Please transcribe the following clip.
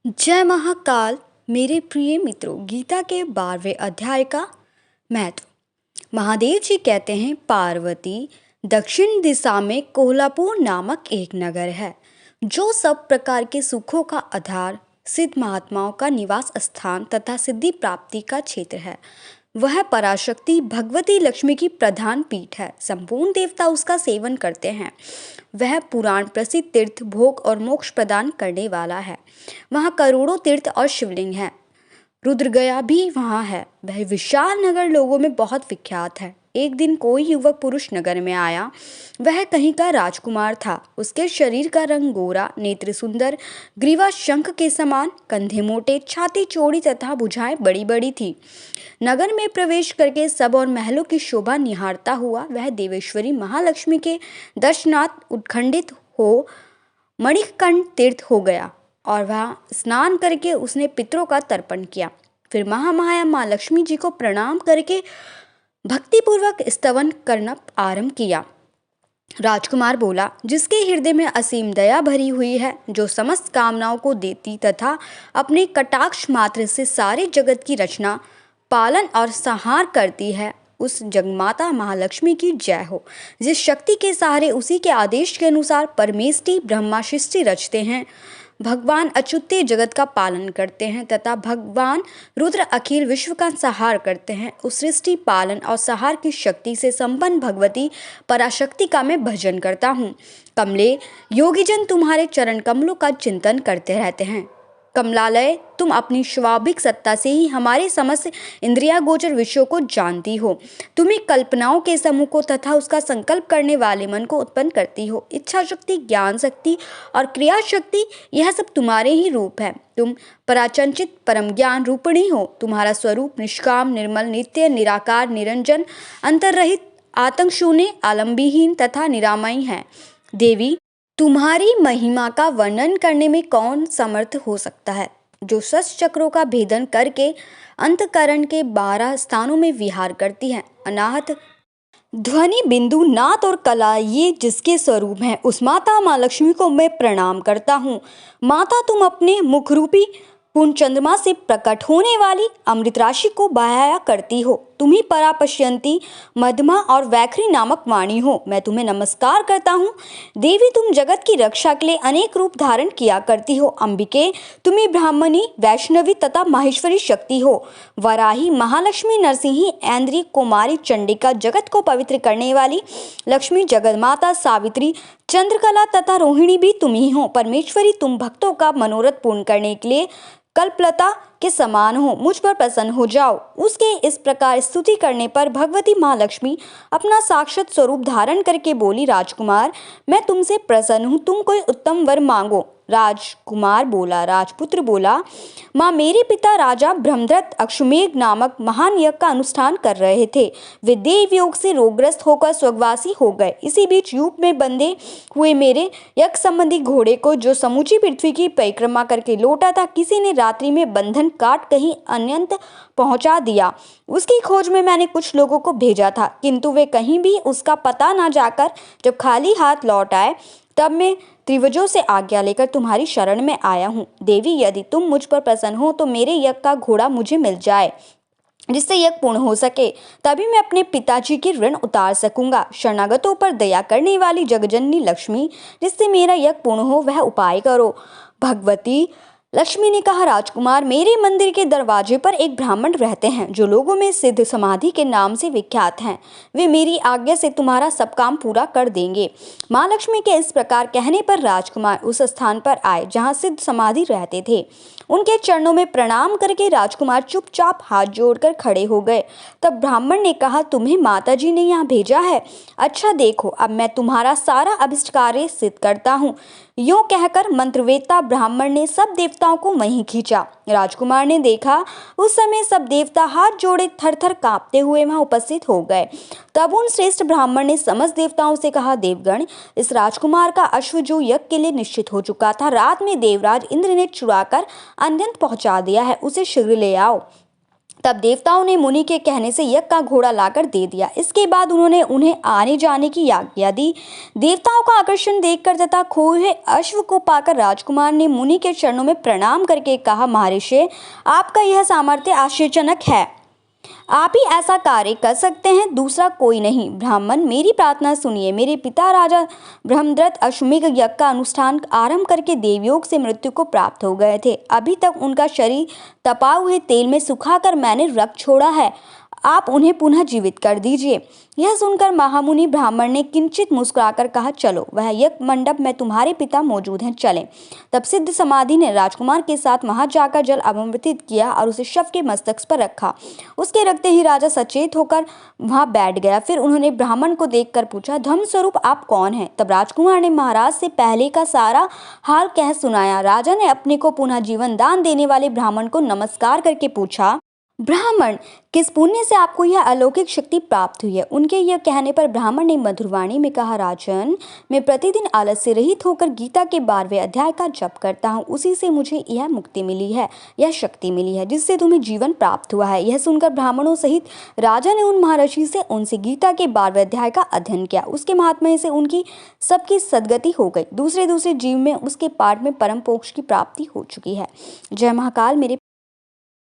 जय महाकाल। मेरे प्रिय मित्रों, गीता के 12वें अध्याय का महत्व। महादेव जी कहते हैं, पार्वती दक्षिण दिशा में कोल्हापुर नामक एक नगर है जो सब प्रकार के सुखों का आधार, सिद्ध महात्माओं का निवास स्थान तथा सिद्धि प्राप्ति का क्षेत्र है। वह पराशक्ति भगवती लक्ष्मी की प्रधान पीठ है। संपूर्ण देवता उसका सेवन करते हैं। वह पुराण प्रसिद्ध तीर्थ, भोग और मोक्ष प्रदान करने वाला है। वहाँ करोड़ों तीर्थ और शिवलिंग हैं। रुद्रगया भी वहाँ है। वह विशाल नगर लोगों में बहुत विख्यात है। एक दिन कोई युवक पुरुष नगर में आया। वह कहीं का राजकुमार था। उसके शरीर का रंग गोरा, नेत्र सुंदर, ग्रीवा शंख के समान, कंधे मोटे, छाती चौड़ी तथा भुजाएं बड़ी बड़ी थी। नगर में प्रवेश करके सब और महलों की शोभा निहारता हुआ वह देवेश्वरी महालक्ष्मी के दर्शनार्थ उत्खंडित हो मणिकर्ण तीर्थ हो गया और वहाँ स्नान करके उसने पितरों का तर्पण किया। फिर महामाया माँ लक्ष्मी जी को प्रणाम करके भक्तिपूर्वक स्तवन करना आरंभ किया। राजकुमार बोला, जिसके हृदय में असीम दया भरी हुई है, जो समस्त कामनाओं को देती तथा अपने कटाक्ष मात्र से सारे जगत की रचना, पालन और संहार करती है, उस जगमाता महालक्ष्मी की जय हो। जिस शक्ति के सहारे उसी के आदेश के अनुसार परमेष्टि ब्रह्मा सृष्टि रचते हैं, भगवान अच्युत जगत का पालन करते हैं तथा भगवान रुद्र अखिल विश्व का संहार करते हैं, उस सृष्टि, पालन और संहार की शक्ति से संपन्न भगवती पराशक्ति का मैं भजन करता हूँ। कमले, योगीजन तुम्हारे चरण कमलों का चिंतन करते रहते हैं। कमलालय, तुम अपनी स्वाभाविक सत्ता से ही हमारे समस्त इंद्रिया गोचर विषयों को जानती हो। तुम ही कल्पनाओं के समूह को तथा उसका संकल्प करने वाले मन को उत्पन्न करती हो। इच्छा शक्ति, ज्ञान शक्ति और क्रिया शक्ति, यह सब तुम्हारे ही रूप है। तुम पराचंचित परम ज्ञान रूपिणी हो। तुम्हारा स्वरूप निष्काम, निर्मल, नित्य, निराकार, निरंजन, अंतर्रहित, आतंक शून्य, आलंबीहीन तथा निरामयी है। देवी, तुम्हारी महिमा का वर्णन करने में कौन समर्थ हो सकता है, जो शश चक्रों का भेदन करके अंतःकरण के 12 स्थानों में विहार करती है। अनाहत ध्वनि, बिंदु, नाद और कला, ये जिसके स्वरूप हैं, उस माता माँ लक्ष्मी को मैं प्रणाम करता हूँ। माता, तुम अपने मुख रूपी पूर्ण चंद्रमा से प्रकट होने वाली अमृत राशि को बहाया करती हो। तुम ही परापश्यंती, मध्यमा और वैखरी नामक वाणी हो। मैं तुम्हें नमस्कार करता हूँ। देवी, तुम जगत की रक्षा के लिए अनेक रूप धारण किया करती हो। अंबिके, तुम ही ब्राह्मणी, वैष्णवी तथा माहेश्वरी शक्ति हो। वराही, महालक्ष्मी, नरसिंही, ऐन्द्री, कुमारी, चंडिका, जगत को पवित्र करने वाली लक्ष्मी, जगन्माता, सावित्री, चंद्रकला तथा रोहिणी भी तुम ही हो। परमेश्वरी, तुम भक्तों का मनोरथ पूर्ण करने के लिए कल्पलता के समान हो। मुझ पर प्रसन्न हो जाओ। उसके इस प्रकार स्तुति करने पर भगवती महालक्ष्मी अपना साक्षात स्वरूप धारण करके बोली, राजकुमार, मैं तुमसे प्रसन्न हूँ। तुम कोई उत्तम वर मांगो। राजपुत्र बोला, माँ, मेरे पिता राजा ब्रह्मदत्त अश्वमेध नामक महान यज्ञ का अनुष्ठान कर रहे थे। वे देव योग से रोगग्रस्त होकर स्वर्गवासी हो गए। इसी बीच यूप में बंधे हुए मेरे यज्ञ संबंधी घोड़े को, जो समूची पृथ्वी की परिक्रमा करके लौटा था, किसी ने रात्रि में बंधन काट कहीं अन्यंत पहुंचा दिया। उसकी खोज में मैंने कुछ लोगों को भेजा था, किंतु वे कहीं भी उसका पता न जाकर जब खाली हाथ लौट आए, तब मैं त्रिवजों से आज्ञा लेकर तुम्हारी शरण में आया हूँ। देवी, यदि तुम मुझ पर प्रसन्न हो तो मेरे यज्ञ का घोड़ा मुझे मिल जाए, जिससे यज्ञ पूर्ण हो सके। तभी मैं अपने पिताजी की ऋण उतार सकूंगा। शरणागतों पर दया करने वाली जगजननी लक्ष्मी, जिससे मेरा यज्ञ पूर्ण हो, वह उपाय करो। भगवती लक्ष्मी ने कहा, राजकुमार, मेरे मंदिर के दरवाजे पर एक ब्राह्मण रहते हैं, जो लोगों में सिद्ध समाधि के नाम से विख्यात हैं। वे मेरी आज्ञा से तुम्हारा सब काम पूरा कर देंगे। माँ लक्ष्मी के इस प्रकार कहने पर राजकुमार उस स्थान पर आए जहाँ सिद्ध समाधि रहते थे। उनके चरणों में प्रणाम करके राजकुमार चुपचाप हाथ जोड़कर खड़े हो गए। तब ब्राह्मण ने कहा, तुम्हें माताजी ने यहाँ भेजा है। अच्छा देखो, अब मैं तुम्हारा सारा अभिष्ट कार्य सिद्ध करता हूँ। यूं कहकर मंत्रवेत्ता ब्राह्मण ने सब देवताओं को वहीं खींचा। राजकुमार ने देखा, उस समय सब देवता हाथ जोड़े थर-थर कांपते हुए वहां उपस्थित हो गए। तब उन श्रेष्ठ ब्राह्मण ने समस्त देवताओं से कहा, देवगण, इस राजकुमार का अश्व जो यज्ञ के लिए निश्चित हो चुका था, रात में देवराज इंद्र ने चुराकर अन्यंत पहुंचा दिया है। उसे शीघ्र ले आओ। तब देवताओं ने मुनि के कहने से यज्ञ का घोड़ा लाकर दे दिया। इसके बाद उन्होंने उन्हें आने जाने की आज्ञा दी। देवताओं का आकर्षण देखकर तथा खोए अश्व को पाकर राजकुमार ने मुनि के चरणों में प्रणाम करके कहा, महर्षि, आपका यह सामर्थ्य आश्चर्यजनक है। आप ही ऐसा कार्य कर सकते हैं, दूसरा कोई नहीं। ब्राह्मण, मेरी प्रार्थना सुनिए। मेरे पिता राजा ब्रह्मदत्त अश्वमेध यज्ञ का अनुष्ठान आरंभ करके देवयोग से मृत्यु को प्राप्त हो गए थे। अभी तक उनका शरीर तपाए हुए तेल में सुखाकर मैंने रख छोड़ा है। आप उन्हें पुनः जीवित कर दीजिए। यह सुनकर महामुनि ब्राह्मण ने किंचित मुस्कुराकर कहा, चलो, वह यज्ञ मंडप में तुम्हारे पिता मौजूद हैं, चलें। तब सिद्ध समाधि ने राजकुमार के साथ वहां जाकर जल अवमृतित किया और उसे शव के मस्तक पर रखा। उसके रखते ही राजा सचेत होकर वहां बैठ गया। फिर उन्होंने ब्राह्मण को देखकर पूछा, धर्म स्वरूप आप कौन हैं? तब राजकुमार ने महाराज से पहले का सारा हाल कह सुनाया। राजा ने अपने को पुनः जीवन दान देने वाले ब्राह्मण को नमस्कार करके पूछा, ब्राह्मण, किस पुण्य से आपको यह अलौकिक शक्ति प्राप्त हुई है? उनके यह कहने पर ब्राह्मण ने मधुरवाणी में कहा, राजन, मैं प्रतिदिन आलस्य रहित होकर गीता के 12वें अध्याय का जप करता हूँ। उसी से मुझे यह मुक्ति मिली है, यह शक्ति मिली है जिससे तुम्हें जीवन प्राप्त हुआ है। यह सुनकर ब्राह्मणों सहित राजा ने उन महर्षि से उनसे गीता के 12वें अध्याय का अध्ययन किया। उसके महात्म्य से उनकी सबकी सदगति हो गई। दूसरे जीव में उसके पाठ में परम मोक्ष की प्राप्ति हो चुकी है। जय महाकाल। मेरे